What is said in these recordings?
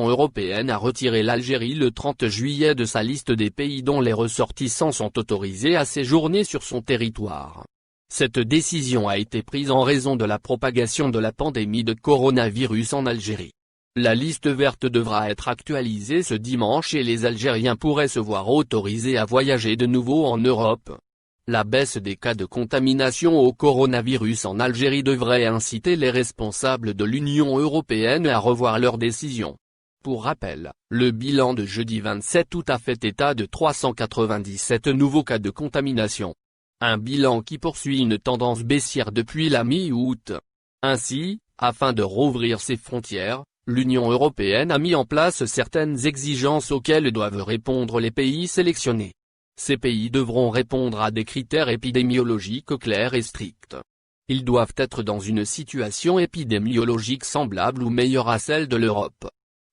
l'Union européenne a retiré l'Algérie le 30 juillet de sa liste des pays dont les ressortissants sont autorisés à séjourner sur son territoire. Cette décision a été prise en raison de la propagation de la pandémie de coronavirus en Algérie. La liste verte devra être actualisée ce dimanche et les Algériens pourraient se voir autorisés à voyager de nouveau en Europe. La baisse des cas de contamination au coronavirus en Algérie devrait inciter les responsables de l'Union européenne à revoir leurs décisions. Pour rappel, le bilan de jeudi 27 août a fait état de 397 nouveaux cas de contamination. Un bilan qui poursuit une tendance baissière depuis la mi-août. Ainsi, afin de rouvrir ses frontières, l'Union européenne a mis en place certaines exigences auxquelles doivent répondre les pays sélectionnés. Ces pays devront répondre à des critères épidémiologiques clairs et stricts. Ils doivent être dans une situation épidémiologique semblable ou meilleure à celle de l'Europe.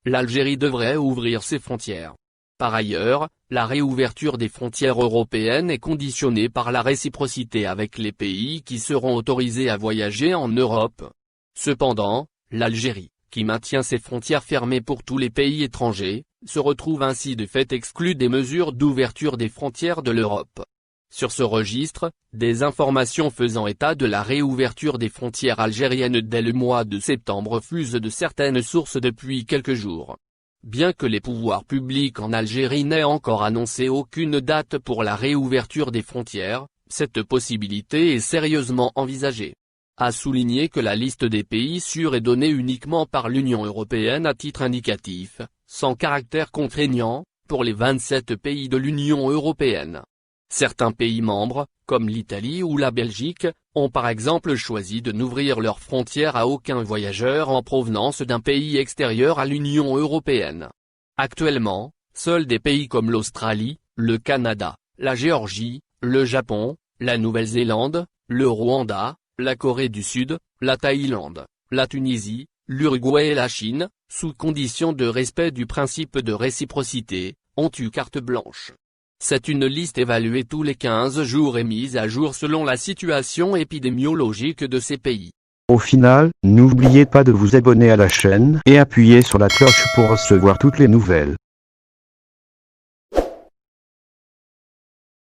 L'Algérie devrait ouvrir ses frontières. Par ailleurs, la réouverture des frontières européennes est conditionnée par la réciprocité avec les pays qui seront autorisés à voyager en Europe. Cependant, l'Algérie, qui maintient ses frontières fermées pour tous les pays étrangers, se retrouve ainsi de fait exclue des mesures d'ouverture des frontières de l'Europe. Sur ce registre, des informations faisant état de la réouverture des frontières algériennes dès le mois de septembre fusent de certaines sources depuis quelques jours. Bien que les pouvoirs publics en Algérie n'aient encore annoncé aucune date pour la réouverture des frontières, cette possibilité est sérieusement envisagée. A souligné que la liste des pays sûrs est donnée uniquement par l'Union européenne à titre indicatif, sans caractère contraignant, pour les 27 pays de l'Union européenne. Certains pays membres, comme l'Italie ou la Belgique, ont par exemple choisi de n'ouvrir leurs frontières à aucun voyageur en provenance d'un pays extérieur à l'Union européenne. Actuellement, seuls des pays comme l'Australie, le Canada, la Géorgie, le Japon, la Nouvelle-Zélande, le Rwanda, la Corée du Sud, la Thaïlande, la Tunisie, l'Uruguay et la Chine, sous condition de respect du principe de réciprocité, ont eu carte blanche. C'est une liste évaluée tous les 15 jours et mise à jour selon la situation épidémiologique de ces pays. Au final, n'oubliez pas de vous abonner à la chaîne et appuyer sur la cloche pour recevoir toutes les nouvelles.